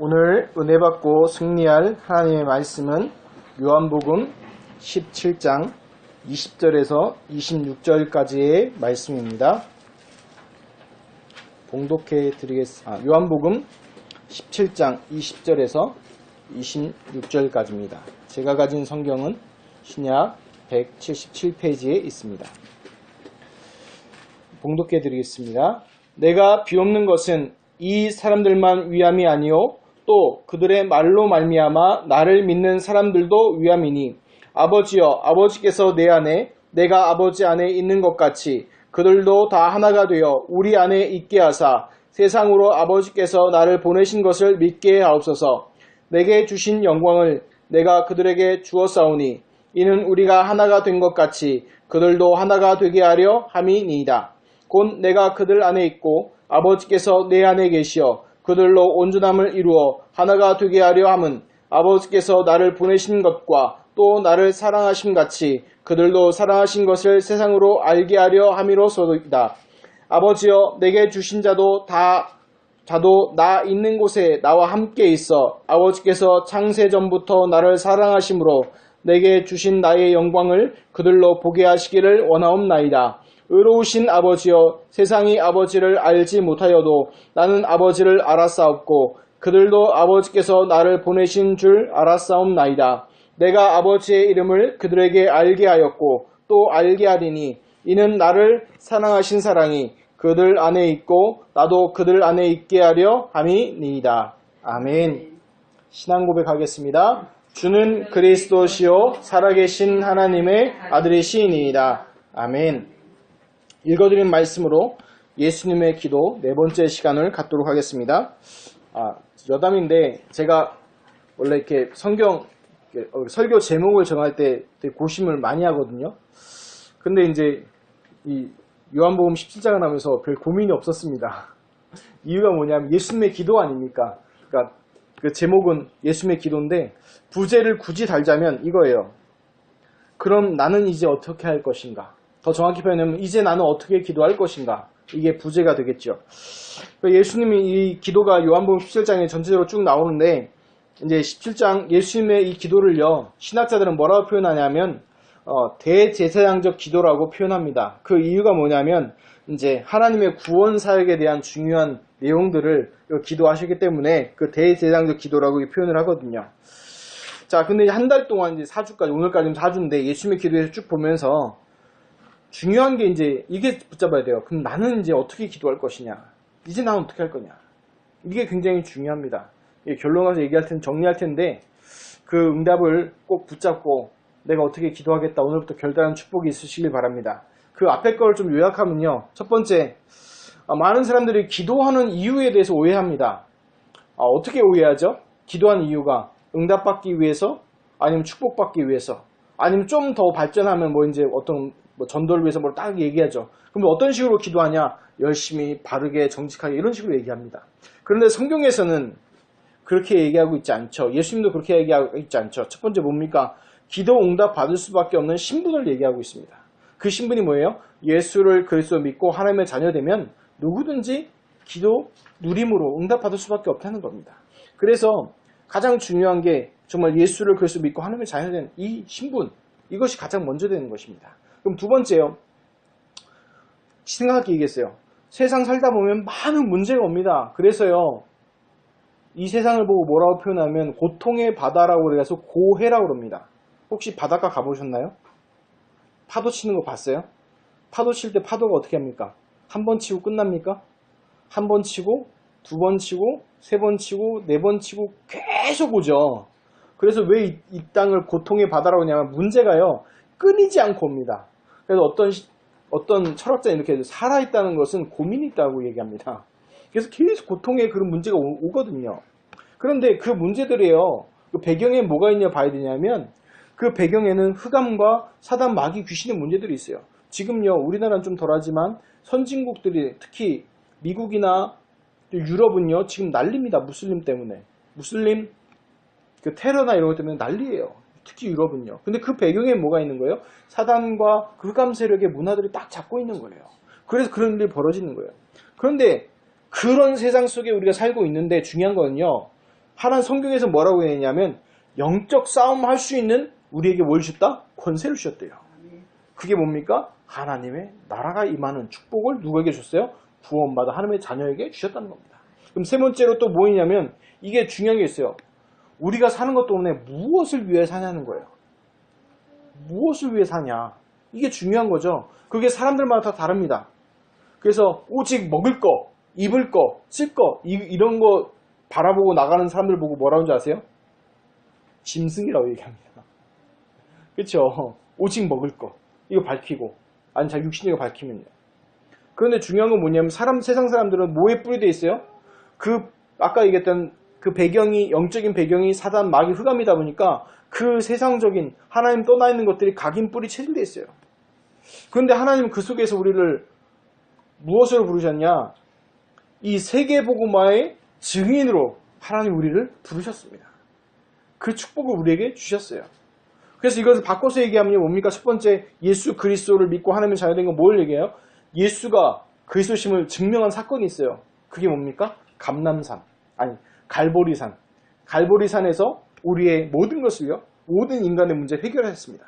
오늘 은혜 받고 승리할 하나님의 말씀은 요한복음 17장 20절에서 26절까지의 말씀입니다. 봉독해 드리겠습니다. 요한복음 17장 20절에서 26절까지입니다. 제가 가진 성경은 신약 177페이지에 있습니다. 봉독해 드리겠습니다. 내가 비옵는 것은 이 사람들만 위함이 아니요 또 그들의 말로 말미암아 나를 믿는 사람들도 위함이니 아버지여 아버지께서 내 안에 내가 아버지 안에 있는 것 같이 그들도 다 하나가 되어 우리 안에 있게 하사 세상으로 아버지께서 나를 보내신 것을 믿게 하옵소서. 내게 주신 영광을 내가 그들에게 주었사오니 이는 우리가 하나가 된 것 같이 그들도 하나가 되게 하려 함이니이다. 곧 내가 그들 안에 있고 아버지께서 내 안에 계시어 그들로 온전함을 이루어 하나가 되게 하려 함은 아버지께서 나를 보내신 것과 또 나를 사랑하심 같이 그들도 사랑하신 것을 세상으로 알게 하려 함이로소이다. 아버지여 내게 주신 자도 나 있는 곳에 나와 함께 있어 아버지께서 창세 전부터 나를 사랑하심으로 내게 주신 나의 영광을 그들로 보게 하시기를 원하옵나이다. 의로우신 아버지여 세상이 아버지를 알지 못하여도 나는 아버지를 알았사옵고 그들도 아버지께서 나를 보내신 줄 알았사옵나이다. 내가 아버지의 이름을 그들에게 알게 하였고 또 알게 하리니 이는 나를 사랑하신 사랑이 그들 안에 있고 나도 그들 안에 있게 하려 함이니이다. 아멘. 신앙 고백하겠습니다. 주는 그리스도시요 살아계신 하나님의 아들이시니이다. 아멘. 읽어드린 말씀으로 예수님의 기도 네 번째 시간을 갖도록 하겠습니다. 여담인데 제가 원래 이렇게 설교 제목을 정할 때 되게 고심을 많이 하거든요. 근데 이제 이 요한복음 17장을 하면서 별 고민이 없었습니다. 이유가 뭐냐면 예수님의 기도 아닙니까? 그러니까 그 제목은 예수님의 기도인데 부제를 굳이 달자면 이거예요. 그럼 나는 이제 어떻게 할 것인가? 더 정확히 표현하면 이제 나는 어떻게 기도할 것인가? 이게 부제가 되겠죠. 예수님이 이 기도가 요한복음 17장에 전체적으로 쭉 나오는데 이제 17장 예수님의 이 기도를요. 신학자들은 뭐라고 표현하냐면 대제사장적 기도라고 표현합니다. 그 이유가 뭐냐면 이제 하나님의 구원 사역에 대한 중요한 내용들을 기도하셨기 때문에 그 대제사장적 기도라고 표현을 하거든요. 자, 근데 한 달 동안 이제 4주까지 오늘까지 4주인데 예수님의 기도에서 쭉 보면서 중요한 게 이제 이게 붙잡아야 돼요. 그럼 나는 이제 어떻게 기도할 것이냐? 이제 나는 어떻게 할 거냐? 이게 굉장히 중요합니다. 결론 가서 얘기할 텐데 정리할 텐데 그 응답을 꼭 붙잡고 내가 어떻게 기도하겠다. 오늘부터 별다른 축복이 있으시길 바랍니다. 그 앞에 걸 좀 요약하면요. 첫 번째, 많은 사람들이 기도하는 이유에 대해서 오해합니다. 어떻게 오해하죠? 기도하는 이유가 응답받기 위해서, 아니면 축복받기 위해서, 아니면 좀 더 발전하면 이제 어떤 전도를 위해서 뭘 딱 얘기하죠. 그럼 어떤 식으로 기도하냐? 열심히, 바르게, 정직하게 이런 식으로 얘기합니다. 그런데 성경에서는 그렇게 얘기하고 있지 않죠. 예수님도 그렇게 얘기하고 있지 않죠. 첫 번째 뭡니까? 기도 응답 받을 수밖에 없는 신분을 얘기하고 있습니다. 그 신분이 뭐예요? 예수를 그리스도 믿고 하나님의 자녀되면 누구든지 기도 누림으로 응답 받을 수밖에 없다는 겁니다. 그래서 가장 중요한 게 정말 예수를 그리스도 믿고 하나님의 자녀된 이 신분, 이것이 가장 먼저 되는 것입니다. 그럼 두 번째요. 생각하게 얘기했어요. 세상 살다 보면 많은 문제가 옵니다. 그래서요. 이 세상을 보고 뭐라고 표현하면 고통의 바다라고 그래서 고해라고 그럽니다. 혹시 바닷가 가보셨나요? 파도 치는 거 봤어요? 파도 칠 때 파도가 어떻게 합니까? 한 번 치고 끝납니까? 한 번 치고, 두 번 치고, 세 번 치고, 네 번 치고 계속 오죠. 그래서 왜 이 땅을 고통의 바다라고 하냐면 문제가요. 끊이지 않고 옵니다. 그래서 어떤 철학자는 이렇게 살아있다는 것은 고민이 있다고 얘기합니다. 그래서 계속 고통의 그런 문제가 오거든요. 그런데 그 문제들이요. 그 배경에 뭐가 있냐 봐야 되냐면 그 배경에는 흑암과 사단 마귀 귀신의 문제들이 있어요. 지금요. 우리나라는 좀 덜하지만 선진국들이 특히 미국이나 유럽은요. 지금 난립니다. 무슬림 때문에. 무슬림 그 테러나 이런 것 때문에 난리예요. 특히 유럽은요. 근데 그 배경에 뭐가 있는 거예요? 사단과 그 흑암 세력의 문화들이 딱 잡고 있는 거예요. 그래서 그런 일이 벌어지는 거예요. 그런데 그런 세상 속에 우리가 살고 있는데 중요한 거는요. 하나님 성경에서 뭐라고 했냐면 영적 싸움 할 수 있는 우리에게 뭘 주셨다? 권세를 주셨대요. 그게 뭡니까? 하나님의 나라가 임하는 축복을 누구에게 줬어요? 구원받아 하나님의 자녀에게 주셨다는 겁니다. 그럼 세 번째로 또 뭐냐면 이게 중요한 게 있어요. 우리가 사는 것 때문에 무엇을 위해 사냐는 거예요. 무엇을 위해 사냐. 이게 중요한 거죠. 그게 사람들마다 다 다릅니다. 그래서 오직 먹을 거, 입을 거, 쓸 거, 이런 거 바라보고 나가는 사람들 보고 뭐라고 하는지 아세요? 짐승이라고 얘기합니다. 그렇죠? 오직 먹을 거, 이거 밝히고, 아니 자기 육신이가 밝히면요. 그런데 중요한 건 뭐냐면 세상 사람들은 뭐에 뿌리되어 있어요? 아까 얘기했던 그 배경이, 영적인 배경이 사단, 마귀, 흑암이다 보니까 그 세상적인 하나님 떠나 있는 것들이 각인 뿌리 체질되어 있어요. 그런데 하나님은 그 속에서 우리를 무엇으로 부르셨냐? 이 세계복음화의 증인으로 하나님 우리를 부르셨습니다. 그 축복을 우리에게 주셨어요. 그래서 이것을 바꿔서 얘기하면 뭡니까? 첫 번째, 예수 그리스도를 믿고 하나님의 자녀된 건 뭘 얘기해요? 예수가 그리스도심을 증명한 사건이 있어요. 그게 뭡니까? 감람산, 아니 갈보리산. 갈보리산에서 우리의 모든 것을요, 모든 인간의 문제를 해결하셨습니다.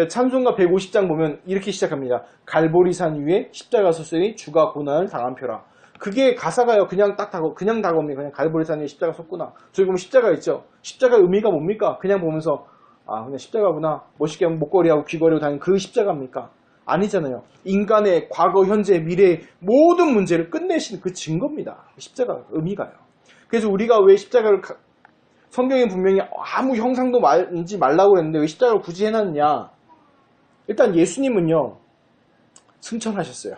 찬송가 150장 보면 이렇게 시작합니다. 갈보리산 위에 십자가 섰으니 주가 고난을 당한 표라. 그게 가사가요. 그냥 다가옵니다. 그냥 갈보리산 위에 십자가 섰구나. 저기 보면 십자가 있죠. 십자가 의미가 뭡니까? 그냥 보면서 그냥 십자가구나. 멋있게 하면 목걸이하고 귀걸이로 다니는 그 십자가입니까? 아니잖아요. 인간의 과거, 현재, 미래의 모든 문제를 끝내신 그 증거입니다. 십자가 의미가요. 그래서 우리가 왜 십자가를 성경에 분명히 아무 형상도 만지 말라고 그랬는데 왜 십자가를 굳이 해놨느냐? 일단 예수님은요, 승천하셨어요.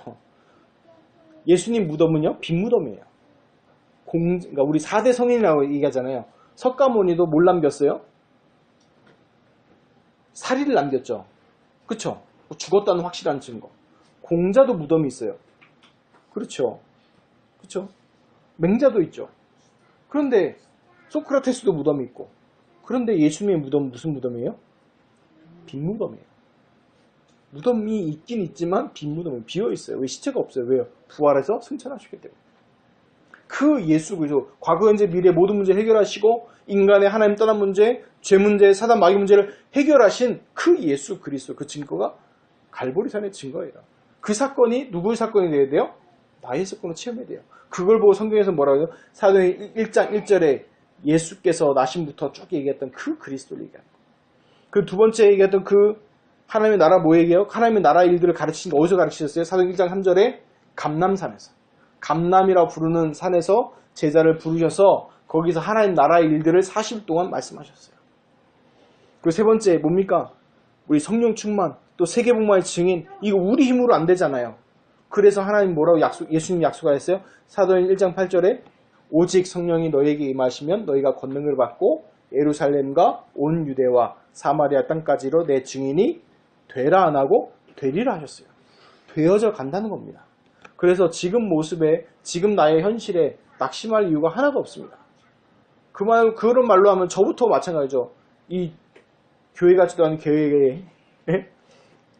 예수님 무덤은요, 빈 무덤이에요. 그러니까 우리 4대 성인이라고 얘기하잖아요. 석가모니도 뭘 남겼어요? 사리를 남겼죠. 그쵸? 죽었다는 확실한 증거. 공자도 무덤이 있어요. 그렇죠. 그쵸? 맹자도 있죠. 그런데 소크라테스도 무덤이 있고, 그런데 예수님의 무덤은 무슨 무덤이에요? 빈 무덤이에요. 무덤이 있긴 있지만 빈 무덤이 비어있어요. 왜? 시체가 없어요. 왜요? 부활해서 승천하셨기 때문에. 그 예수 그리스도, 과거 현재 미래 모든 문제를 해결하시고 인간의 하나님 떠난 문제, 죄 문제, 사단 마귀 문제를 해결하신 그 예수 그리스도, 그 증거가 갈보리산의 증거예요. 그 사건이 누구의 사건이 돼야 돼요? 나의 사건으로 체험해야 돼요. 그걸 보고 성경에서 뭐라고 해요? 사도행 1장 1절에 예수께서 나심부터 쭉 얘기했던 그 그리스도를 얘기하는 거예요. 그 두 번째 얘기했던 그 하나님의 나라 뭐 얘기해요? 하나님의 나라 일들을 가르치신 거 어디서 가르치셨어요? 사도행 1장 3절에 감람산에서. 감람이라고 부르는 산에서 제자를 부르셔서 거기서 하나님 나라의 일들을 40일 동안 말씀하셨어요. 그리고 세 번째 뭡니까? 우리 성령 충만, 또 세계복음화의 증인. 이거 우리 힘으로 안 되잖아요. 그래서 하나님 뭐라고 예수님 약속하셨어요? 사도행 1장 8절에 오직 성령이 너에게 임하시면 너희가 권능을 받고 예루살렘과 온 유대와 사마리아 땅까지로 내 증인이 되라 안 하고 되리라 하셨어요. 되어져 간다는 겁니다. 그래서 지금 모습에, 지금 나의 현실에 낙심할 이유가 하나도 없습니다. 그런 말로 하면 저부터 마찬가지죠. 이 교회 같지도 않은 교회에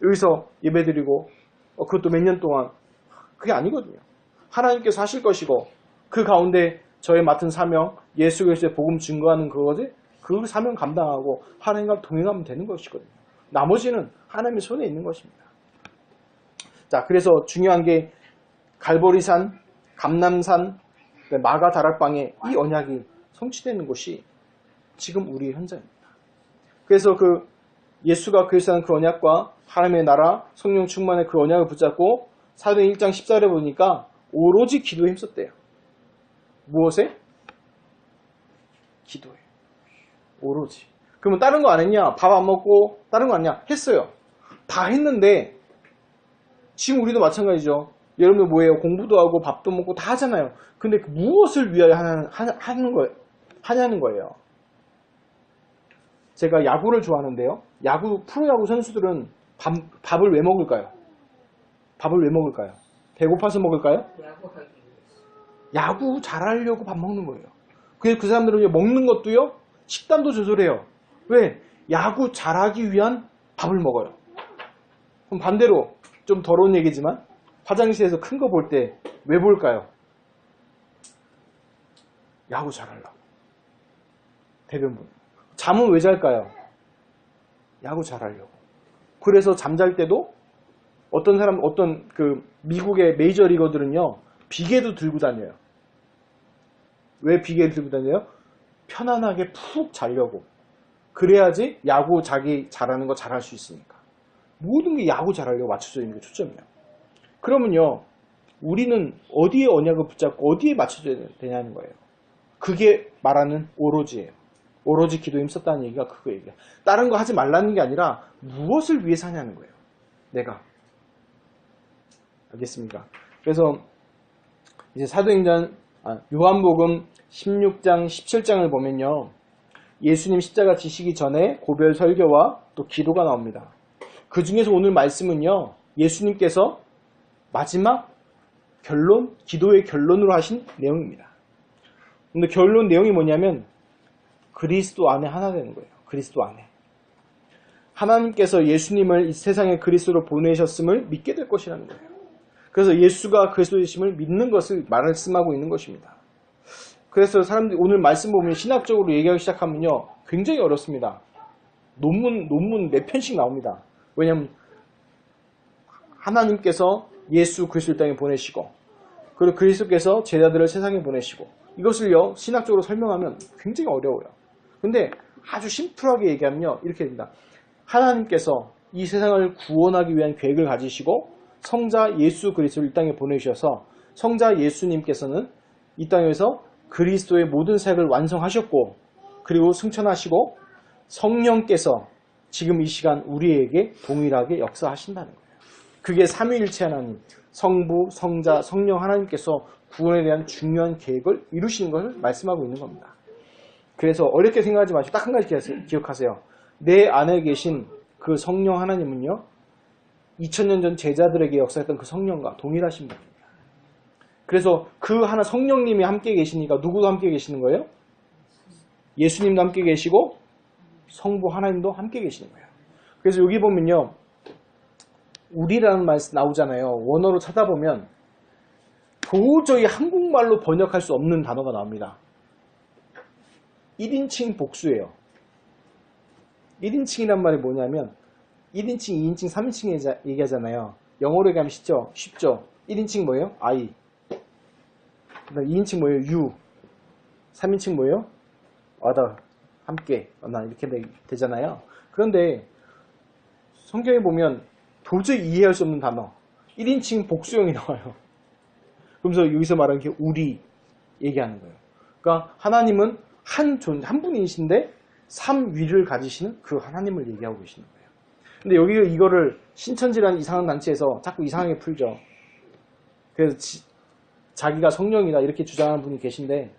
여기서 예배드리고 그것도 몇 년 동안 그게 아니거든요. 하나님께서 하실 것이고 그 가운데 저의 맡은 사명, 예수 그리스도의 복음 증거하는 그것에 그 사명 감당하고 하나님과 동행하면 되는 것이거든요. 나머지는 하나님의 손에 있는 것입니다. 자, 그래서 중요한 게 갈보리산, 감람산, 마가 다락방에 이 언약이 성취되는 곳이 지금 우리 현장입니다. 그래서 그 예수가 그리스도라는 그 언약과 하나님의 나라, 성령 충만의 그 언약을 붙잡고 사도행 1장 14절에 보니까 오로지 기도에 힘썼대요. 무엇에? 기도에. 오로지. 그러면 다른 거 안 했냐? 밥 안 먹고 다른 거 안 했냐? 했어요. 다 했는데 지금 우리도 마찬가지죠. 여러분들 뭐예요? 공부도 하고 밥도 먹고 다 하잖아요. 근데 무엇을 위하여 하냐는 거예요. 제가 야구를 좋아하는데요. 프로야구 선수들은 밥을 왜 먹을까요? 밥을 왜 먹을까요? 배고파서 먹을까요? 야구 잘하려고 밥 먹는 거예요. 그래서 그 사람들은 먹는 것도요, 식단도 조절해요. 왜? 야구 잘하기 위한 밥을 먹어요. 그럼 반대로, 좀 더러운 얘기지만, 화장실에서 큰 거 볼 때 왜 볼까요? 야구 잘하려고. 대변분. 잠은 왜 잘까요? 야구 잘하려고. 그래서 잠잘 때도 어떤 그 미국의 메이저리거들은요, 비계도 들고 다녀요. 왜 비계를 들고 다녀요? 편안하게 푹 자려고. 그래야지 야구 자기 잘하는 거 잘할 수 있으니까. 모든 게 야구 잘하려고 맞춰져 있는 게 초점이에요. 그러면요, 우리는 어디에 언약을 붙잡고 어디에 맞춰져야 되냐는 거예요. 그게 말하는 오로지예요. 오로지 기도에 힘썼다는 얘기가 그거 얘기야. 다른 거 하지 말라는 게 아니라 무엇을 위해서 하냐는 거예요. 내가. 알겠습니까? 그래서 이제 요한복음 16장, 17장을 보면요. 예수님 십자가 지시기 전에 고별 설교와 또 기도가 나옵니다. 그 중에서 오늘 말씀은요. 예수님께서 마지막 결론, 기도의 결론으로 하신 내용입니다. 근데 결론 내용이 뭐냐면 그리스도 안에 하나 되는 거예요. 그리스도 안에. 하나님께서 예수님을 이 세상에 그리스도로 보내셨음을 믿게 될 것이라는 거예요. 그래서 예수가 그리스도이심을 믿는 것을 말씀하고 있는 것입니다. 그래서 사람들이 오늘 말씀 보면 신학적으로 얘기하기 시작하면요. 굉장히 어렵습니다. 논문 4편씩 나옵니다. 왜냐하면 하나님께서 예수 그리스도를 땅에 보내시고 그리고 그리스도께서 제자들을 세상에 보내시고 이것을요. 신학적으로 설명하면 굉장히 어려워요. 근데 아주 심플하게 얘기하면요. 이렇게 됩니다. 하나님께서 이 세상을 구원하기 위한 계획을 가지시고 성자 예수 그리스도를 이 땅에 보내주셔서 성자 예수님께서는 이 땅에서 그리스도의 모든 사역을 완성하셨고 그리고 승천하시고 성령께서 지금 이 시간 우리에게 동일하게 역사하신다는 거예요. 그게 삼위일체 하나님, 성부, 성자, 성령 하나님께서 구원에 대한 중요한 계획을 이루시는 것을 말씀하고 있는 겁니다. 그래서 어렵게 생각하지 마시고 딱 한 가지 기억하세요. 내 안에 계신 그 성령 하나님은요. 2000년 전 제자들에게 역사했던 그 성령과 동일하신 분입니다. 그래서 그 하나 성령님이 함께 계시니까 누구도 함께 계시는 거예요? 예수님도 함께 계시고 성부 하나님도 함께 계시는 거예요. 그래서 여기 보면요. 우리라는 말 나오잖아요. 원어로 찾아보면 도저히 한국말로 번역할 수 없는 단어가 나옵니다. 1인칭 복수예요. 1인칭이란 말이 뭐냐면 1인칭, 2인칭, 3인칭 얘기하잖아요. 영어로 얘기하면 쉽죠? 1인칭 뭐예요? I. 2인칭 뭐예요? You. 3인칭 뭐예요? other. 함께. 나 이렇게 되잖아요. 그런데 성경에 보면 도저히 이해할 수 없는 단어. 1인칭 복수형이 나와요. 그러면서 여기서 말하는 게 우리 얘기하는 거예요. 그러니까 하나님은 한 분이신데 3위를 가지시는 그 하나님을 얘기하고 계시는 거예요. 근데 여기 이거를 신천지라는 이상한 단체에서 자꾸 이상하게 풀죠. 그래서 자기가 성령이다 이렇게 주장하는 분이 계신데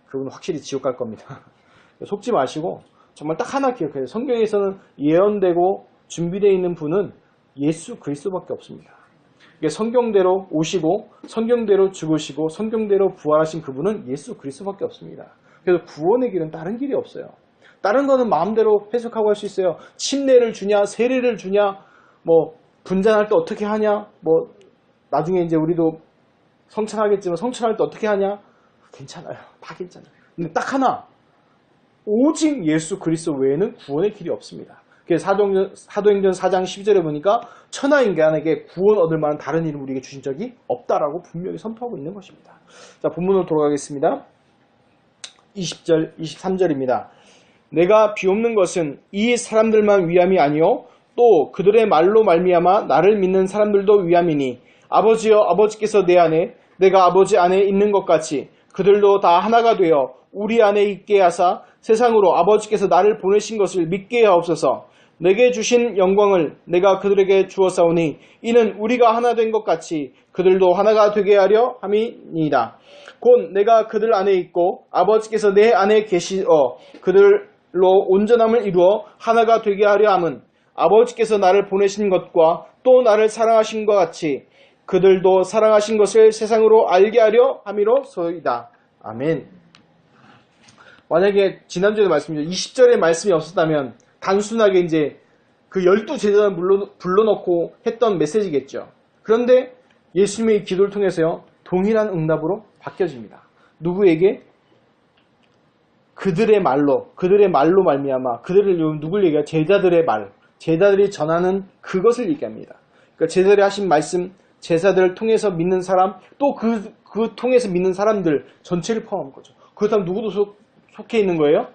그분은 확실히 지옥 갈 겁니다. 속지 마시고 정말 딱 하나 기억해요. 성경에서는 예언되고 준비되어 있는 분은 예수 그리스도밖에 없습니다. 성경대로 오시고 성경대로 죽으시고 성경대로 부활하신 그분은 예수 그리스도밖에 없습니다. 그래서 구원의 길은 다른 길이 없어요. 다른 거는 마음대로 해석하고 할 수 있어요. 침례를 주냐, 세례를 주냐, 뭐 분잔할 때 어떻게 하냐, 뭐 나중에 이제 우리도 성천하겠지만 성천할 때 어떻게 하냐, 괜찮아요. 다 괜찮아요. 근데 딱 하나, 오직 예수 그리스도 외에는 구원의 길이 없습니다. 그래서 사도행전 4장 12절에 보니까 천하 인간에게 구원 얻을 만한 다른 이름 우리에게 주신 적이 없다라고 분명히 선포하고 있는 것입니다. 자, 본문으로 돌아가겠습니다. 20절, 23절입니다. 내가 비옵는 것은 이 사람들만 위함이 아니요 또 그들의 말로 말미암아 나를 믿는 사람들도 위함이니 아버지여 아버지께서 내 안에 내가 아버지 안에 있는 것 같이 그들도 다 하나가 되어 우리 안에 있게 하사 세상으로 아버지께서 나를 보내신 것을 믿게 하옵소서. 내게 주신 영광을 내가 그들에게 주었사오니 이는 우리가 하나 된 것 같이 그들도 하나가 되게 하려 함이니이다. 곧 내가 그들 안에 있고 아버지께서 내 안에 계시어 그들로 온전함을 이루어 하나가 되게 하려 함은 아버지께서 나를 보내신 것과 또 나를 사랑하신 것 같이 그들도 사랑하신 것을 세상으로 알게 하려 함이로소이다. 아멘. 만약에 지난주에 말씀드린 20절의 말씀이 없었다면 단순하게 이제 그 12제자를 불러놓고 했던 메시지겠죠. 그런데 예수님의 기도를 통해서요. 동일한 응답으로 바뀌어집니다. 누구에게? 그들의 말로 말미암아, 그들을 누굴 얘기해요? 제자들의 말, 제자들이 전하는 그것을 얘기합니다. 그러니까 제자들이 하신 말씀, 제자들을 통해서 믿는 사람, 또 그 통해서 믿는 사람들 전체를 포함한 거죠. 그렇다면 누구도 속해 있는 거예요?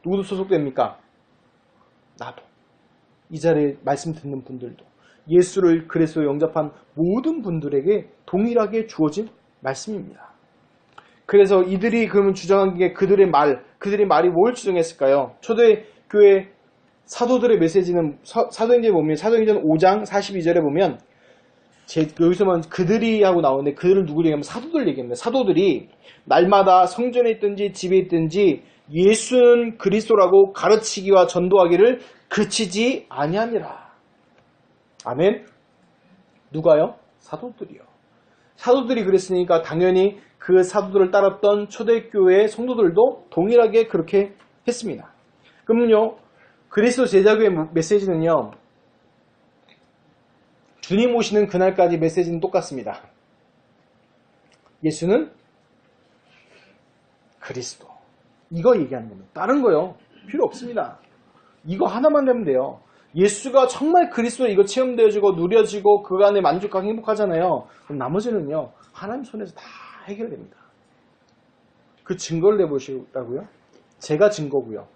누구도 소속됩니까? 나도. 이 자리에 말씀 듣는 분들도. 예수를 그리스도로 영접한 모든 분들에게 동일하게 주어진 말씀입니다. 그래서 이들이 그러면 주장한 게 그들의 말이 뭘 주장했을까요? 초대교회 사도들의 메시지는 사도행전에 보면 사도행전 5장 42절에 보면 여기서만 그들이 하고 나오는데 그들을 누구 얘기하면 사도들 얘기합니다. 사도들이 날마다 성전에 있든지 집에 있든지 예수는 그리스도라고 가르치기와 전도하기를 그치지 아니하니라. 아멘. 누가요? 사도들이요. 사도들이 그랬으니까 당연히 그 사도들을 따랐던 초대교회 성도들도 동일하게 그렇게 했습니다. 그러면요, 그리스도 제자교회 메시지는요, 주님 오시는 그날까지 메시지는 똑같습니다. 예수는 그리스도. 이거 얘기하는 겁니다. 다른 거요 필요 없습니다. 이거 하나만 되면 돼요. 예수가 정말 그리스도 이거 체험되어지고 누려지고 그 안에 만족하고 행복하잖아요. 그럼 나머지는요, 하나님 손에서 다 해결됩니다. 그 증거를 내보시라고요? 제가 증거고요.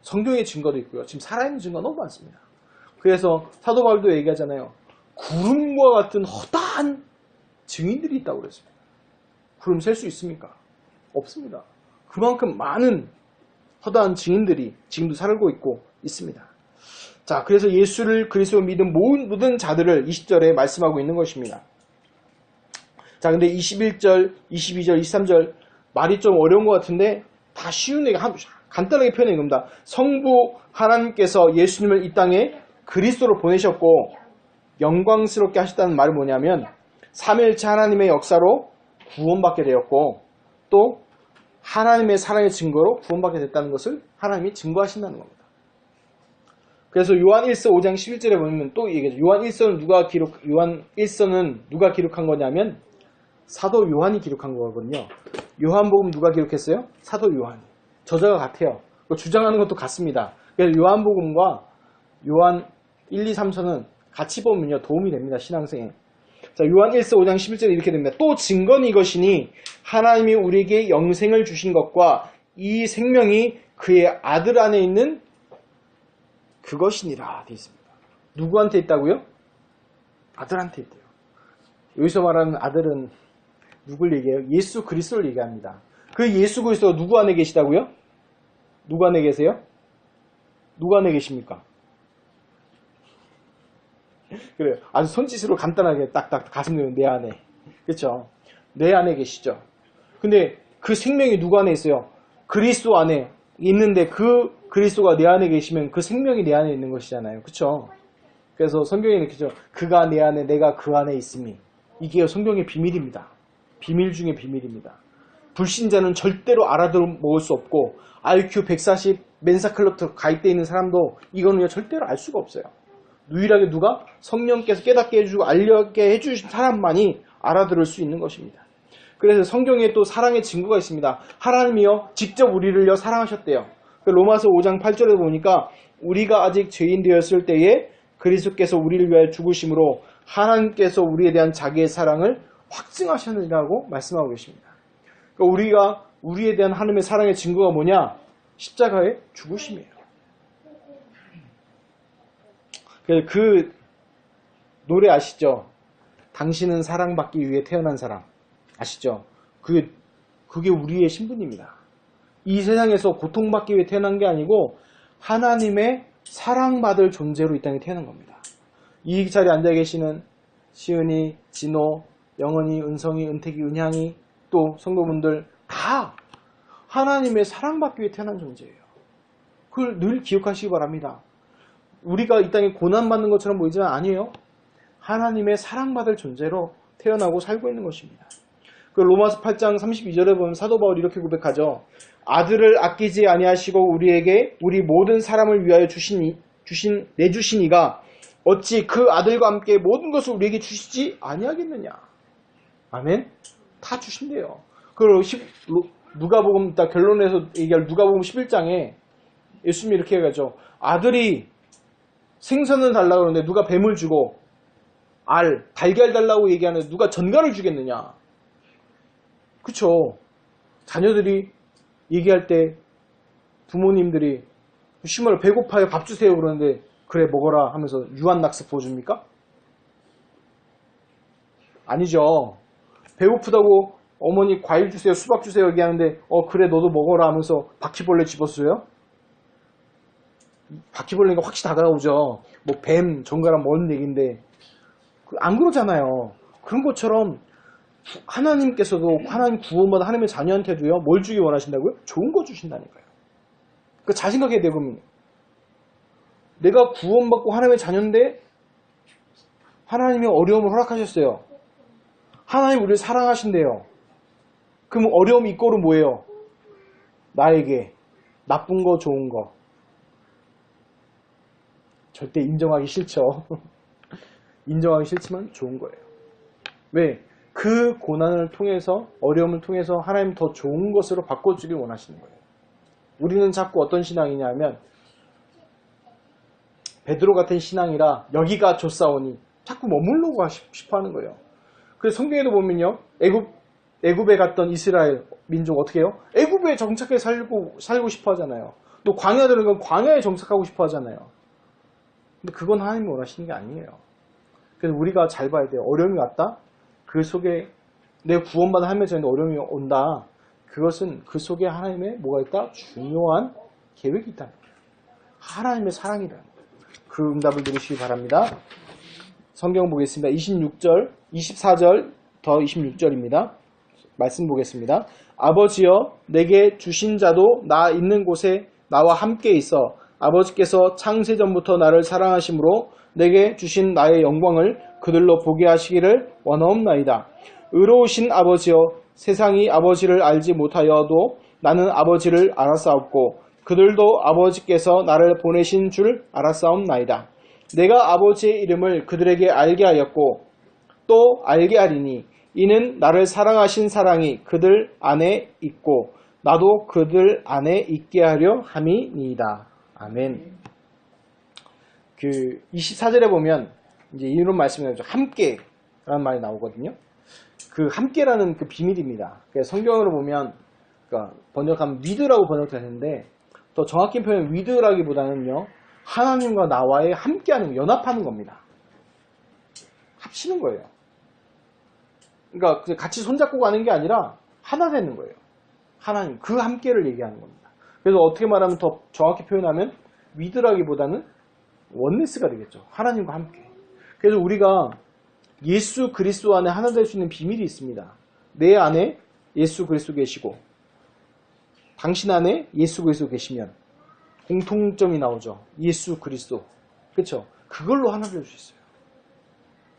성경의 증거도 있고요. 지금 살아있는 증거가 너무 많습니다. 그래서 사도 바울도 얘기하잖아요. 구름과 같은 허다한 증인들이 있다고 그랬습니다. 구름 셀 수 있습니까? 없습니다. 그만큼 많은 허다한 증인들이 지금도 살고 있고 있습니다. 자, 그래서 예수를 그리스도로 믿은 모든 자들을 20절에 말씀하고 있는 것입니다. 자, 근데 21절, 22절, 23절 말이 좀 어려운 것 같은데 다 쉬운 얘기 간단하게 표현해 겁니다. 성부 하나님께서 예수님을 이 땅에 그리스도로 보내셨고 영광스럽게 하셨다는 말은 뭐냐면 삼위일체 하나님의 역사로 구원받게 되었고 또 하나님의 사랑의 증거로 구원받게 됐다는 것을 하나님이 증거하신다는 겁니다. 그래서 요한 1서 5장 11절에 보면 또 얘기하죠. 요한 1서는 누가 기록한 거냐면 사도 요한이 기록한 거거든요. 요한복음 누가 기록했어요? 사도 요한이. 저자가 같아요. 주장하는 것도 같습니다. 그래서 요한복음과 요한 1, 2, 3서는 같이 보면요 도움이 됩니다. 신앙생에. 자, 요한 1서 5장 11절에 이렇게 됩니다. 또 증거는 이것이니 하나님이 우리에게 영생을 주신 것과 이 생명이 그의 아들 안에 있는 그것이니라 되어 있습니다. 누구한테 있다고요? 아들한테 있대요. 여기서 말하는 아들은 누굴 얘기해요? 예수 그리스도를 얘기합니다. 그 예수 그리스도가 누구 안에 계시다고요? 누구 안에 계세요? 누구 안에 계십니까? 그래요. 아주 손짓으로 간단하게 딱딱 가슴 내면 내 안에. 그렇죠? 내 안에 계시죠. 근데 그 생명이 누구 안에 있어요? 그리스도 안에 있는데 그 그리스도가 내 안에 계시면 그 생명이 내 안에 있는 것이잖아요. 그렇죠? 그래서 성경에 이렇게 죠. 그가 내 안에 내가 그 안에 있음이. 이게 성경의 비밀입니다. 비밀 중에 비밀입니다. 불신자는 절대로 알아먹을 수 없고 IQ 140 멘사클럽 가입되어 있는 사람도 이거는 절대로 알 수가 없어요. 유일하게 누가 성령께서 깨닫게 해주고 알게 해주신 사람만이 알아들을 수 있는 것입니다. 그래서 성경에 또 사랑의 증거가 있습니다. 하나님이요 직접 우리를요 사랑하셨대요. 로마서 5장 8절에 보니까 우리가 아직 죄인 되었을 때에 그리스도께서 우리를 위하여 죽으심으로 하나님께서 우리에 대한 자기의 사랑을 확증하셨느라고 말씀하고 계십니다. 그러니까 우리가 우리에 대한 하나님의 사랑의 증거가 뭐냐? 십자가의 죽으심이에요. 그 노래 아시죠? 당신은 사랑받기 위해 태어난 사람 아시죠? 그게 우리의 신분입니다. 이 세상에서 고통받기 위해 태어난 게 아니고 하나님의 사랑받을 존재로 이 땅에 태어난 겁니다. 이 자리에 앉아 계시는 시은이, 진호, 영은이, 은성이, 은택이, 은향이 또 성도분들 다 하나님의 사랑받기 위해 태어난 존재예요. 그걸 늘 기억하시기 바랍니다. 우리가 이 땅에 고난받는 것처럼 보이지만 아니에요. 하나님의 사랑받을 존재로 태어나고 살고 있는 것입니다. 그 로마서 8장 32절에 보면 사도 바울이 이렇게 고백하죠. 아들을 아끼지 아니하시고 우리에게 우리 모든 사람을 위하여 내주시니가 어찌 그 아들과 함께 모든 것을 우리에게 주시지 아니하겠느냐. 아멘. 다 주신대요. 그리고 누가복음, 딱 결론에서 얘기할 누가복음 11장에 예수님이 이렇게 해가죠. 아들이 생선을 달라고 그러는데 누가 뱀을 주고 달걀 달라고 얘기하는데 누가 전갈을 주겠느냐. 그쵸. 자녀들이 얘기할 때 부모님들이 심을 배고파요 밥 주세요 그러는데 그래 먹어라 하면서 유한낙스 부어줍니까? 아니죠. 배고프다고 어머니 과일 주세요 수박 주세요 얘기하는데 그래 너도 먹어라 하면서 바퀴벌레 집었어요? 바퀴벌레가 확실히 다가오죠. 뭐 뱀, 정갈은 먼 얘기인데 안 그러잖아요. 그런 것처럼 하나님께서도 하나님 구원받아 하나님의 자녀한테도요 뭘 주기 원하신다고요? 좋은 거 주신다니까요. 그 잘 생각해야 돼요. 그러면 내가 구원받고 하나님의 자녀인데 하나님이 어려움을 허락하셨어요. 하나님 우리를 사랑하신대요. 그럼 어려움이 이꼬로 뭐예요? 나에게 나쁜 거 좋은 거 절대 인정하기 싫죠. 인정하기 싫지만 좋은 거예요. 왜? 그 고난을 통해서 어려움을 통해서 하나님 더 좋은 것으로 바꿔주길 원하시는 거예요. 우리는 자꾸 어떤 신앙이냐 하면 베드로 같은 신앙이라 여기가 좋사오니 자꾸 머물러고 싶어 하는 거예요. 그래서 성경에도 보면요. 애굽에 갔던 이스라엘 민족 어떻게 해요? 애굽에 정착해 살고 싶어 하잖아요. 또 광야 들어가면 광야에 정착하고 싶어 하잖아요. 근데 그건 하나님이 원하시는 게 아니에요. 그래서 우리가 잘 봐야 돼요. 어려움이 왔다? 그 속에 내 구원받은 하나님의 자녀인데 어려움이 온다. 그것은 그 속에 하나님의 뭐가 있다? 중요한 계획이 있다는 거예요. 하나님의 사랑이라는 거예요. 그 응답을 들으시기 바랍니다. 성경 보겠습니다. 26절, 24절 더 26절입니다. 말씀 보겠습니다. 아버지여 내게 주신 자도 나 있는 곳에 나와 함께 있어 아버지께서 창세전부터 나를 사랑하심으로 내게 주신 나의 영광을 그들로 보게 하시기를 원하옵나이다. 의로우신 아버지여 세상이 아버지를 알지 못하여도 나는 아버지를 알았사옵고 그들도 아버지께서 나를 보내신 줄 알았사옵나이다. 내가 아버지의 이름을 그들에게 알게 하였고 또 알게 하리니 이는 나를 사랑하신 사랑이 그들 안에 있고 나도 그들 안에 있게 하려 함이니이다. 아멘. 그 24절에 보면 이제 이런 말씀이 나오죠. 함께라는 말이 나오거든요. 그 함께라는 그 비밀입니다. 성경으로 보면 그러니까 번역하면 위드라고 번역되는데 더 정확히 표현은 위드라기보다는요. 하나님과 나와의 함께하는 연합하는 겁니다. 합치는 거예요. 그러니까 같이 손잡고 가는 게 아니라 하나 되는 거예요. 하나님 그 함께를 얘기하는 겁니다. 그래서 어떻게 말하면 더 정확히 표현하면 위드라기보다는 원네스가 되겠죠. 하나님과 함께. 그래서 우리가 예수 그리스도 안에 하나 될 수 있는 비밀이 있습니다. 내 안에 예수 그리스도 계시고 당신 안에 예수 그리스도 계시면 공통점이 나오죠. 예수 그리스도. 그렇죠? 그걸로 하나 될 수 있어요.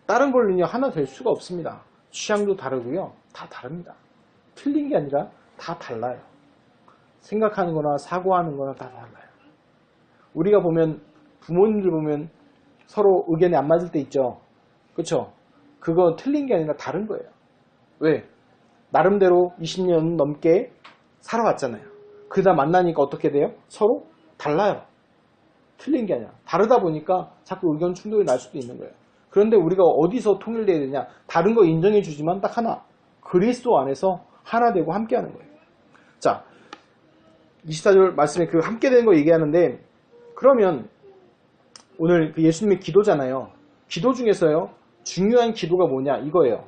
다른 걸로는요 하나 될 수가 없습니다. 취향도 다르고요. 다 다릅니다. 틀린 게 아니라 다 달라요. 생각하는 거나 사고하는 거나 다 달라요. 우리가 보면 부모님들 보면 서로 의견이 안 맞을 때 있죠. 그렇죠? 그거 틀린 게 아니라 다른 거예요. 왜? 나름대로 20년 넘게 살아왔잖아요. 그러다 만나니까 어떻게 돼요? 서로 달라요. 틀린 게 아니라 다르다 보니까 자꾸 의견 충돌이 날 수도 있는 거예요. 그런데 우리가 어디서 통일돼야 되냐? 다른 거 인정해 주지만 딱 하나. 그리스도 안에서 하나 되고 함께 하는 거예요. 자, 24절 말씀에 그 함께 되는 거 얘기하는데 그러면 오늘 그 예수님의 기도잖아요. 기도 중에서요. 중요한 기도가 뭐냐? 이거예요.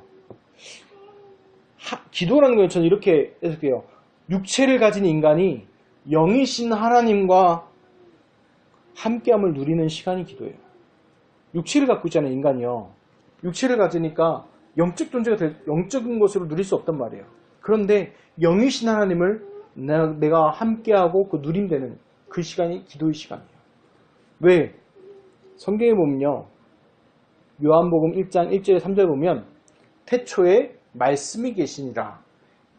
기도라는 건 저는 이렇게 해석해요. 육체를 가진 인간이 영이신 하나님과 함께함을 누리는 시간이 기도예요. 육체를 갖고 있잖아요. 인간이요. 육체를 가지니까 영적 존재가 영적인 것으로 누릴 수 없단 말이에요. 그런데 영이신 하나님을 내가 함께하고 그 누림되는 그 시간이 기도의 시간이에요. 왜? 성경에 보면요. 요한복음 1장 1절에 3절에 보면 태초에 말씀이 계시니라.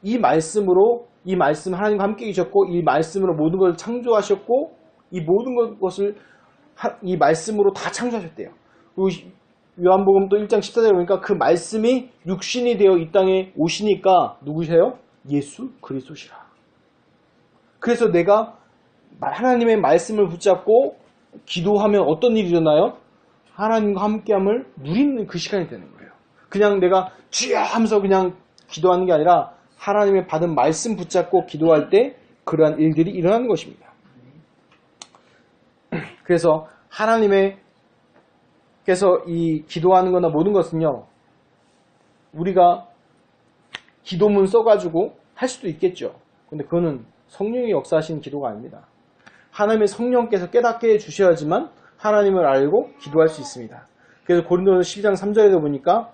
이 말씀으로 이 말씀 하나님과 함께 계셨고 이 말씀으로 모든 것을 창조하셨고 이 모든 것을 이 말씀으로 다 창조하셨대요. 그리고 요한복음 또 1장 14절에 보니까 그 말씀이 육신이 되어 이 땅에 오시니까 누구세요? 예수 그리스도시라. 그래서 내가 하나님의 말씀을 붙잡고 기도하면 어떤 일이 일어나요? 하나님과 함께함을 누리는 그 시간이 되는 거예요. 그냥 내가 주여 하면서 그냥 기도하는 게 아니라 하나님의 받은 말씀 붙잡고 기도할 때 그러한 일들이 일어나는 것입니다. 그래서 하나님께서 이 기도하는 거나 모든 것은요, 우리가 기도문 써가지고 할 수도 있겠죠. 근데 그거는 성령이 역사하시는 기도가 아닙니다. 하나님의 성령께서 깨닫게 해주셔야지만 하나님을 알고 기도할 수 있습니다. 그래서 고린도서 12장 3절에도 보니까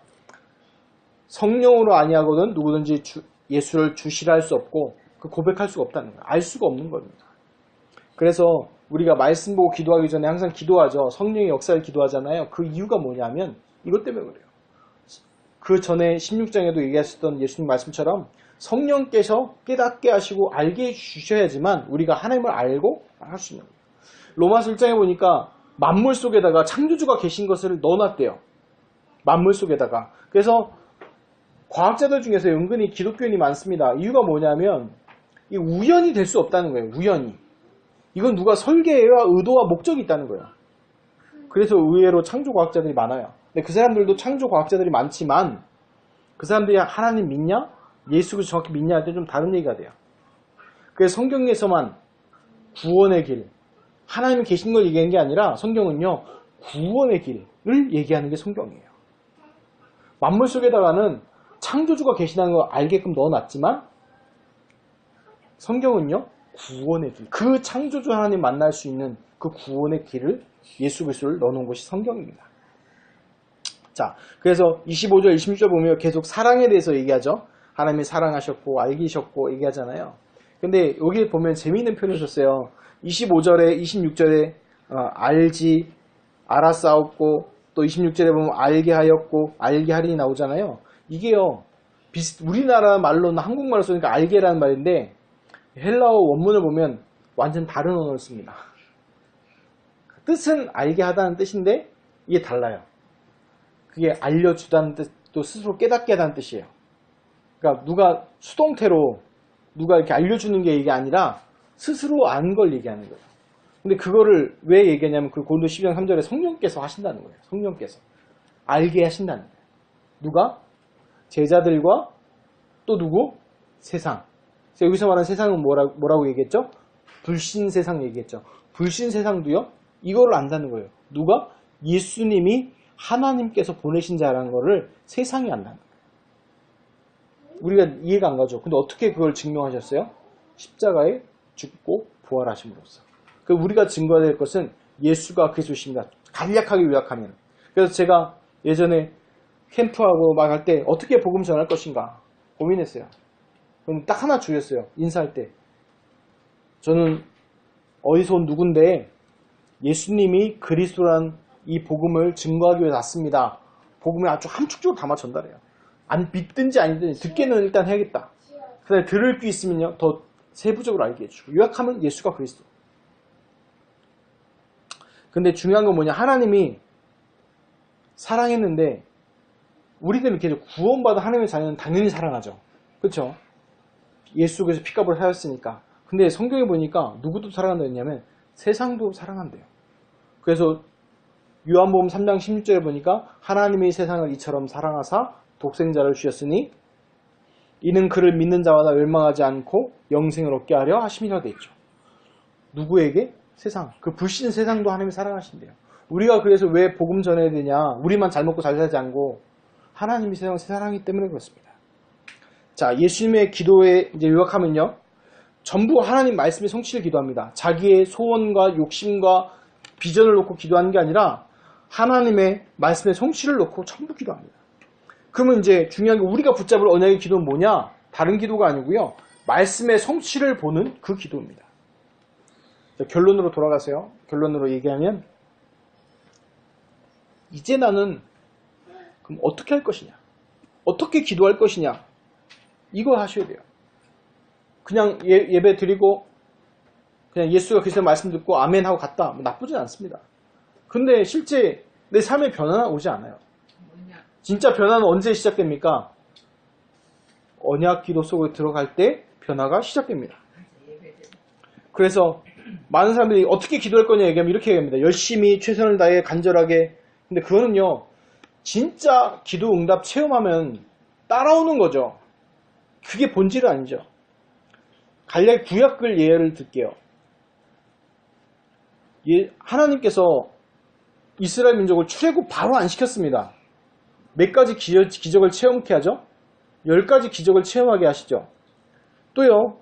성령으로 아니하거든 누구든지 예수를 주시라 할 수 없고 그 고백할 수가 없다는 거예요. 알 수가 없는 겁니다. 그래서 우리가 말씀 보고 기도하기 전에 항상 기도하죠. 성령의 역사를 기도하잖아요. 그 이유가 뭐냐면 이것 때문에 그래요. 그 전에 16장에도 얘기하셨던 예수님 말씀처럼 성령께서 깨닫게 하시고 알게 해주셔야지만 우리가 하나님을 알고 할 수 있는 거예요. 로마서 1장에 보니까 만물 속에다가 창조주가 계신 것을 넣어놨대요. 만물 속에다가. 그래서 과학자들 중에서 은근히 기독교인이 많습니다. 이유가 뭐냐면 이 우연이 될 수 없다는 거예요. 우연이. 이건 누가 설계와 의도와 목적이 있다는 거예요. 그래서 의외로 창조과학자들이 많아요. 근데 그 사람들도 창조과학자들이 많지만 그 사람들이 하나님 믿냐? 예수 그리스도 정확히 믿냐 할 때 좀 다른 얘기가 돼요. 그래서 성경에서만 구원의 길, 하나님이 계신 걸 얘기하는 게 아니라 성경은요, 구원의 길을 얘기하는 게 성경이에요. 만물 속에다가는 창조주가 계시다는 걸 알게끔 넣어놨지만 성경은요, 구원의 길, 그 창조주 하나님 만날 수 있는 그 구원의 길을 예수 그리스도를 넣어놓은 것이 성경입니다. 자, 그래서 25절, 26절 보면 계속 사랑에 대해서 얘기하죠. 하나님이 사랑하셨고 알기셨고 얘기하잖아요. 근데 여기 보면 재미있는 표현을 썼어요. 25절에 26절에 알지 알았사옵고 또 26절에 보면 알게 하였고 알게 하리니 나오잖아요. 이게요, 우리나라 말로는 한국말로 쓰니까 알게라는 말인데 헬라어 원문을 보면 완전 다른 언어를 씁니다. 뜻은 알게 하다는 뜻인데 이게 달라요. 그게 알려주다는 뜻, 또 스스로 깨닫게 하다는 뜻이에요. 그러니까 누가 수동태로 누가 이렇게 알려주는 게 이게 아니라 스스로 안 걸 얘기하는 거예요. 근데 그거를 왜 얘기하냐면 그 고린도 12장 3절에 성령께서 하신다는 거예요. 성령께서 알게 하신다는 거예요. 누가? 제자들과 또 누구? 세상. 그래서 여기서 말하는 세상은 뭐라고 얘기했죠? 불신 세상 얘기했죠. 불신 세상도요, 이거를 안다는 거예요. 누가? 예수님이 하나님께서 보내신 자라는 거를 세상이 안다는 거예요. 우리가 이해가 안 가죠. 근데 어떻게 그걸 증명하셨어요? 십자가에 죽고 부활하심으로써. 우리가 증거해야 될 것은 예수가 그리스도십니다. 간략하게 요약하면. 그래서 제가 예전에 캠프하고 막 할 때 어떻게 복음 전할 것인가 고민했어요. 그럼 딱 하나 주였어요. 인사할 때. 저는 어디서 온 누군데 예수님이 그리스도란 이 복음을 증거하기 위해 왔습니다. 복음을 아주 함축적으로 담아 전달해요. 안 믿든지 아니든지 듣기는 일단 해야겠다. 그다음에 들을 귀 있으면요 더 세부적으로 알게 해주고 요약하면 예수가 그리스도. 근데 중요한 건 뭐냐, 하나님이 사랑했는데 우리들은 계속 구원받은 하나님의 자녀는 당연히 사랑하죠. 그렇죠? 예수 그래서 피값을 하였으니까. 근데 성경에 보니까 누구도 사랑한다 했냐면 세상도 사랑한대요. 그래서 요한복음 3장 16절에 보니까 하나님이 세상을 이처럼 사랑하사 독생자를 주셨으니 이는 그를 믿는 자마다 멸망하지 않고 영생을 얻게 하려 하심이라 되어 있죠. 누구에게? 세상. 그 불신 세상도 하나님이 사랑하신대요. 우리가 그래서 왜 복음 전해야 되냐, 우리만 잘 먹고 잘 살지 않고 하나님이 세상을 사랑하기 때문에 그렇습니다. 자, 예수님의 기도에 이제 요약하면요, 전부 하나님 말씀의 성취를 기도합니다. 자기의 소원과 욕심과 비전을 놓고 기도하는 게 아니라 하나님의 말씀의 성취를 놓고 전부 기도합니다. 그러면 이제 중요한 게 우리가 붙잡을 언약의 기도는 뭐냐? 다른 기도가 아니고요, 말씀의 성취를 보는 그 기도입니다. 자, 결론으로 돌아가세요. 결론으로 얘기하면 이제 나는 그럼 어떻게 할 것이냐? 어떻게 기도할 것이냐? 이거 하셔야 돼요. 그냥 예배 드리고 그냥 예수가 그리스도 말씀 듣고 아멘 하고 갔다. 나쁘진 않습니다. 근데 실제 내 삶에 변화는 오지 않아요. 진짜 변화는 언제 시작됩니까? 언약 기도 속에 들어갈 때 변화가 시작됩니다. 그래서 많은 사람들이 어떻게 기도할 거냐 얘기하면 이렇게 얘기합니다. 열심히 최선을 다해 간절하게. 근데 그거는요, 진짜 기도 응답 체험하면 따라오는 거죠. 그게 본질은 아니죠. 간략히 구약을 예를 들게요. 하나님께서 이스라엘 민족을 출애굽 바로 안 시켰습니다. 몇 가지 기적을 체험케 하죠? 10가지 기적을 체험하게 하시죠. 또요,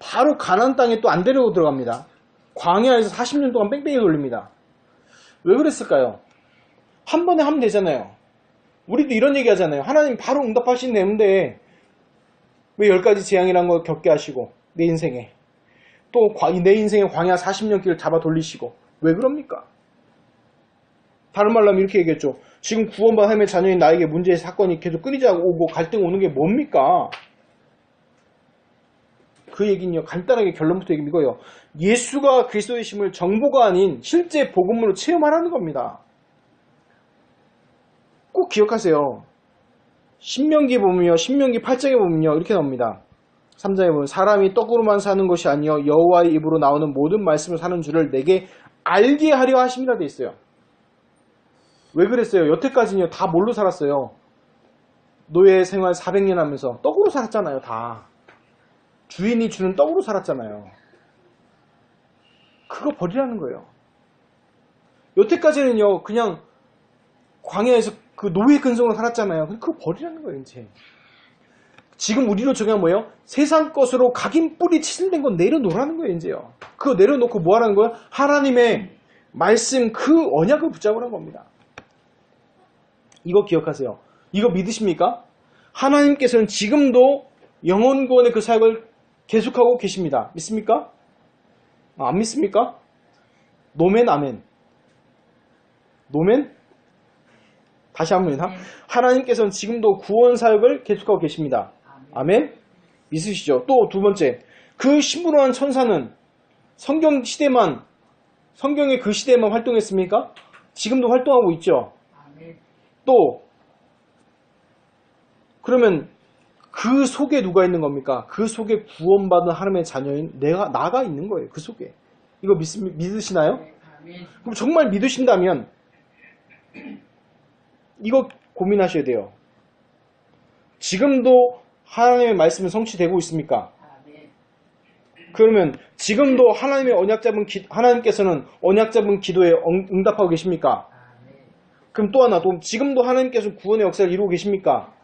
바로 가나안 땅에 또 안 데리고 들어갑니다. 광야에서 40년 동안 뺑뺑이 돌립니다. 왜 그랬을까요? 한 번에 하면 되잖아요. 우리도 이런 얘기 하잖아요. 하나님 바로 응답하신 내는데 왜 10가지 재앙이란 걸 겪게 하시고 내 인생에 또 내 인생의 광야 40년 길을 잡아 돌리시고 왜 그럽니까? 다른 말로 하면 이렇게 얘기했죠. 지금 구원받은 하나님의 자녀인 나에게 문제의 사건이 계속 끊이지 않고 오고 갈등 오는 게 뭡니까? 그 얘기는요, 간단하게 결론부터 얘기는 이거예요. 예수가 그리스도이심을 정보가 아닌 실제 복음으로 체험하라는 겁니다. 꼭 기억하세요. 신명기에 보면요, 신명기 8장에 보면요, 이렇게 나옵니다. 3장에 보면 사람이 떡으로만 사는 것이 아니요 여호와의 입으로 나오는 모든 말씀을 사는 줄을 내게 알게 하려 하심이라 돼 있어요. 왜 그랬어요? 여태까지는요, 다 뭘로 살았어요? 노예 생활 400년 하면서 떡으로 살았잖아요, 다. 주인이 주는 떡으로 살았잖아요. 그거 버리라는 거예요. 여태까지는요, 그냥 광야에서 그 노예 근성으로 살았잖아요. 그거 버리라는 거예요, 이제. 지금 우리로 적용하면 뭐예요? 세상 것으로 각인 뿌리 치순된 건 내려놓으라는 거예요, 이제요. 그거 내려놓고 뭐 하라는 거예요? 하나님의 말씀 그 언약을 붙잡으라는 겁니다. 이거 기억하세요. 이거 믿으십니까? 하나님께서는 지금도 영혼 구원의 그 사역을 계속하고 계십니다. 믿습니까? 안 믿습니까? 노멘 아멘. 노멘? 다시 한번 하나님께서는 지금도 구원 사역을 계속하고 계십니다. 아멘? 믿으시죠? 또 두 번째, 그 심부름한 천사는 성경의 그 시대에만 활동했습니까? 지금도 활동하고 있죠. 또 그러면 그 속에 누가 있는 겁니까? 그 속에 구원받은 하나님의 자녀인 나가 있는 거예요. 그 속에. 이거 믿으시나요? 그럼 정말 믿으신다면 이거 고민하셔야 돼요. 지금도 하나님의 말씀은 성취되고 있습니까? 그러면 지금도 하나님께서는 언약 잡은 기도에 응답하고 계십니까? 그럼 또 하나, 지금도 하나님께서 구원의 역사를 이루고 계십니까?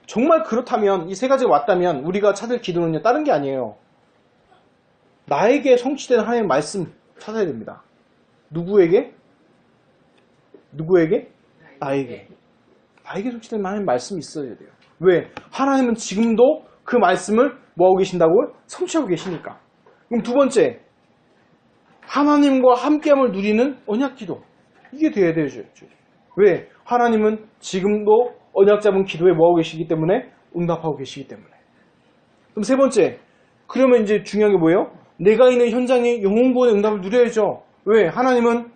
정말 그렇다면, 이 세 가지가 왔다면 우리가 찾을 기도는요, 다른 게 아니에요. 나에게 성취된 하나님의 말씀 찾아야 됩니다. 누구에게? 나에게 성취된 하나님의 말씀이 있어야 돼요. 왜? 하나님은 지금도 그 말씀을 뭐하고 계신다고요? 성취하고 계시니까. 그럼 두 번째, 하나님과 함께함을 누리는 언약기도. 이게 돼야 되죠. 왜? 하나님은 지금도 언약 잡은 기도에 뭐하고 계시기 때문에 응답하고 계시기 때문에. 그럼 세 번째, 그러면 이제 중요한 게 뭐예요? 내가 있는 현장에 영혼구원의 응답을 누려야죠. 왜? 하나님은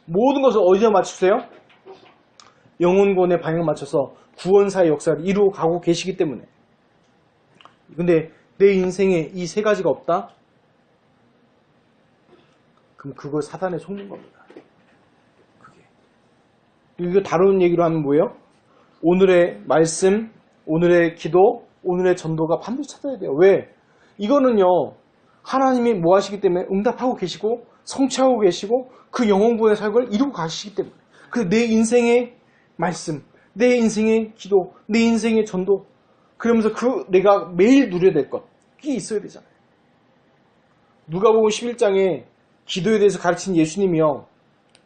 모든 것을 어디에 맞추세요? 영혼구원의 방향을 맞춰서 구원사의 역사를 이루어 가고 계시기 때문에. 근데 내 인생에 이 세 가지가 없다? 그럼 그걸 사단에 속는 겁니다. 이거 다루는 얘기로 하면 뭐예요? 오늘의 말씀, 오늘의 기도, 오늘의 전도가 반드시 찾아야 돼요. 왜? 이거는요, 하나님이 뭐 하시기 때문에 응답하고 계시고 성취하고 계시고 그 영혼구원의 사역을 이루고 가시기 때문에. 그 내 인생의 말씀, 내 인생의 기도, 내 인생의 전도, 그러면서 내가 매일 누려야 될 것, 이게 있어야 되잖아요. 누가복음 11장에 기도에 대해서 가르친 예수님이요,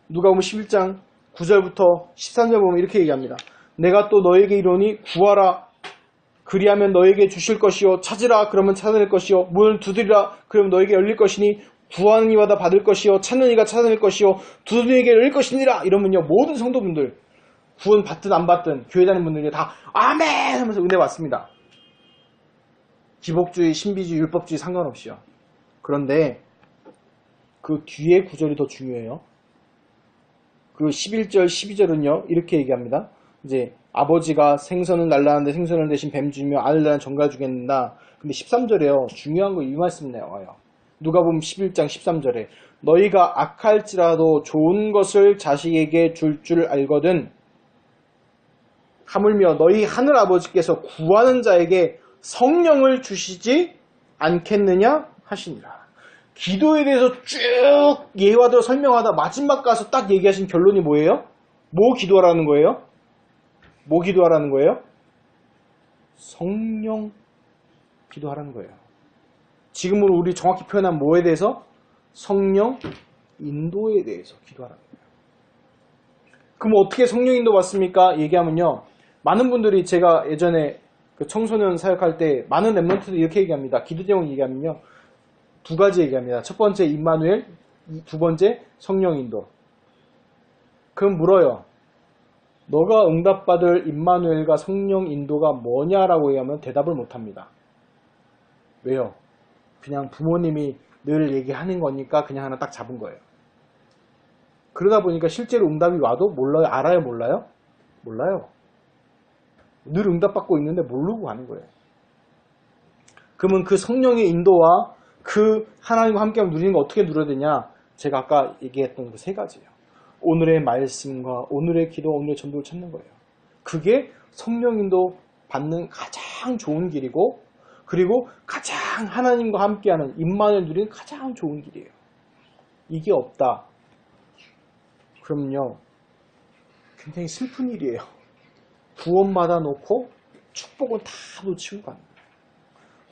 누가복음 11장 9절부터 13절 보면 이렇게 얘기합니다. 내가 또 너에게 이르노니 구하라, 그리하면 너에게 주실 것이요, 찾으라, 그러면 찾아낼 것이요, 문을 두드리라, 그러면 너에게 열릴 것이니, 구하는 이마다 받을 것이요, 찾는 이가 찾아낼 것이요, 두드리는 이에게 열릴 것이니라. 이러면요, 모든 성도분들, 구원 받든 안 받든 교회 다니는 분들이 다 아멘 하면서 은혜 받습니다. 기복주의, 신비주의, 율법주의 상관없이요. 그런데 그 뒤에 구절이 더 중요해요. 그 11절, 12절은요, 이렇게 얘기합니다. 이제 아버지가 생선을 날라하는데 생선을 대신 뱀 주며 알을 낳은 정갈 주겠는다. 근데 13절에요, 중요한 거 이 말씀 나와요. 누가복음 11장 13절에 너희가 악할지라도 좋은 것을 자식에게 줄 알거든 하물며 너희 하늘 아버지께서 구하는 자에게 성령을 주시지 않겠느냐 하시니라. 기도에 대해서 쭉 예화대로 설명하다 마지막 가서 딱 얘기하신 결론이 뭐예요? 뭐 기도하라는 거예요? 뭐 기도하라는 거예요? 성령 기도하라는 거예요. 지금으로 우리 정확히 표현한 뭐에 대해서? 성령 인도에 대해서 기도하라는 거예요. 그럼 어떻게 성령 인도 받습니까? 얘기하면요. 많은 분들이 제가 예전에 그 청소년 사역할 때 많은 랩런트들이 이렇게 얘기합니다. 기도 제목 얘기하면요. 두 가지 얘기합니다. 첫 번째 임마누엘, 두 번째 성령 인도. 그럼 물어요. 너가 응답받을 임마누엘과 성령 인도가 뭐냐라고 얘기하면 대답을 못합니다. 왜요? 그냥 부모님이 늘 얘기하는 거니까 그냥 하나 딱 잡은 거예요. 그러다 보니까 실제로 응답이 와도 몰라요? 알아요? 몰라요? 몰라요. 늘 응답받고 있는데 모르고 가는 거예요. 그러면 그 성령의 인도와 그 하나님과 함께 누리는 거 어떻게 누려야 되냐? 제가 아까 얘기했던 그 세 가지예요. 오늘의 말씀과 오늘의 기도, 오늘의 전도를 찾는 거예요. 그게 성령 인도 받는 가장 좋은 길이고 그리고 가장 하나님과 함께하는 임마누엘 누리는 가장 좋은 길이에요. 이게 없다. 그러면요. 굉장히 슬픈 일이에요. 구원받아 놓고 축복은 다 놓치고 가는 거예요.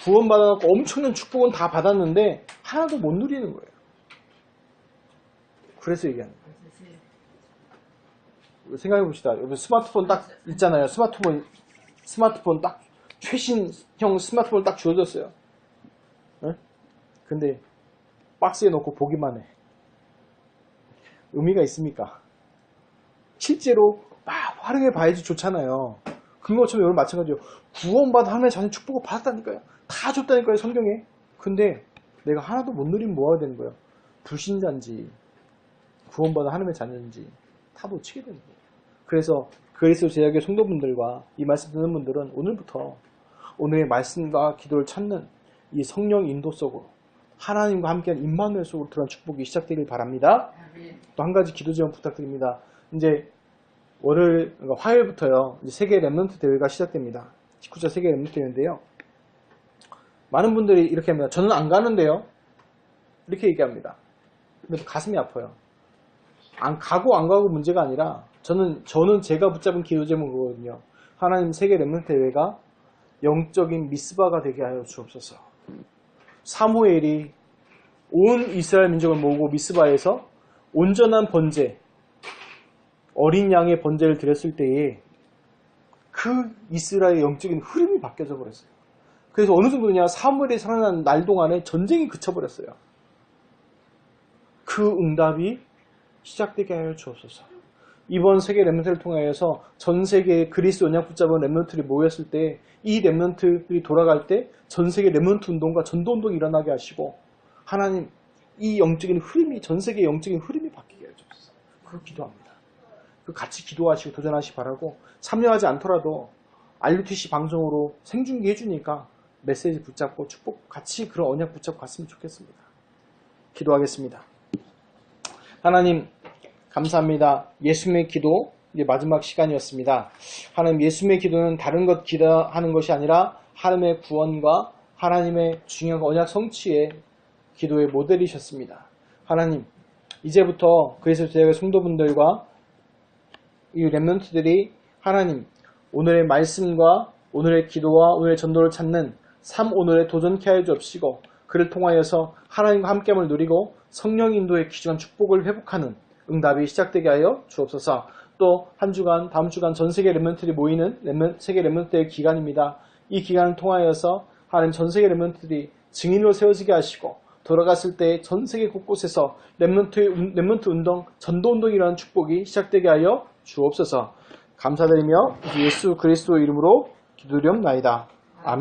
구원받아 놓고 엄청난 축복은 다 받았는데 하나도 못 누리는 거예요. 그래서 얘기하는 거예요. 생각해 봅시다. 여기 스마트폰 딱 있잖아요. 스마트폰 딱 최신형 스마트폰을 딱 주어졌어요. 네? 근데 박스에 넣고 보기만 해. 의미가 있습니까? 실제로 막 활용해 봐야지 좋잖아요. 그것처럼 여러분 마찬가지예요. 구원받아 하나님의 자녀 축복을 받았다니까요. 다 줬다니까요, 성경에. 근데 내가 하나도 못 누리면 뭐 해야 되는 거예요? 불신자인지 구원받아 하나님의 자녀인지 다 놓치게 되는 거예요. 그래서 그리스도 제자교회 성도분들과 이 말씀 듣는 분들은 오늘부터 오늘의 말씀과 기도를 찾는 이 성령 인도 속으로 하나님과 함께한 임마누엘 속으로 들어간 축복이 시작되길 바랍니다. 또 한 가지 기도 제목 부탁드립니다. 이제 월요일, 그러니까 화요일부터요. 이제 세계 랩런트 대회가 시작됩니다. 19차 세계 랩런트 대회인데요. 많은 분들이 이렇게 합니다. 저는 안 가는데요. 이렇게 얘기합니다. 근데 가슴이 아파요. 안 가고 문제가 아니라 저는 제가 붙잡은 기도 제목이거든요. 하나님 세계 랩런트 대회가 영적인 미스바가 되게 하여 주옵소서. 사무엘이 온 이스라엘 민족을 모으고 미스바에서 온전한 번제, 어린 양의 번제를 드렸을 때에 그 이스라엘의 영적인 흐름이 바뀌어져 버렸어요. 그래서 어느 정도냐, 사무엘이 살아난 날 동안에 전쟁이 그쳐버렸어요. 그 응답이 시작되게 하여 주옵소서. 이번 세계 랩런트를 통하여서 전 세계의 그리스도 언약 붙잡은 랩런트들이 모였을 때 이 랩런트들이 돌아갈 때 전 세계 랩런트 운동과 전도 운동이 일어나게 하시고 하나님 이 영적인 흐름이 전 세계의 영적인 흐름이 바뀌게 하여 주옵소서. 그걸 기도합니다. 그 같이 기도하시고 도전하시기 바라고 참여하지 않더라도 RUTC 방송으로 생중계 해주니까 메시지 붙잡고 축복 같이 그런 언약 붙잡고 갔으면 좋겠습니다. 기도하겠습니다. 하나님 감사합니다. 예수님의 기도 이제 마지막 시간이었습니다. 하나님 예수님의 기도는 다른 것 기도하는 것이 아니라 하나님의 구원과 하나님의 중요한 언약 성취의 기도의 모델이셨습니다. 하나님 이제부터 그리스도 제자교회 성도분들과 이 랩런트들이 하나님 오늘의 말씀과 오늘의 기도와 오늘의 전도를 찾는 삶 오늘에 도전케 하여 주옵시고 그를 통하여서 하나님과 함께함을 누리고 성령 인도의 귀중한 축복을 회복하는 응답이 시작되게 하여 주옵소서. 또 한 주간 다음 주간 전 세계 랩런트들이 모이는 세계 랩런트의 기간입니다. 이 기간을 통하여서 하나님 전 세계 랩런트들이 증인으로 세워지게 하시고 돌아갔을 때 전 세계 곳곳에서 랩런트 운동, 전도 운동이라는 축복이 시작되게 하여 주옵소서. 감사드리며 예수 그리스도 이름으로 기도드리옵나이다. 아멘.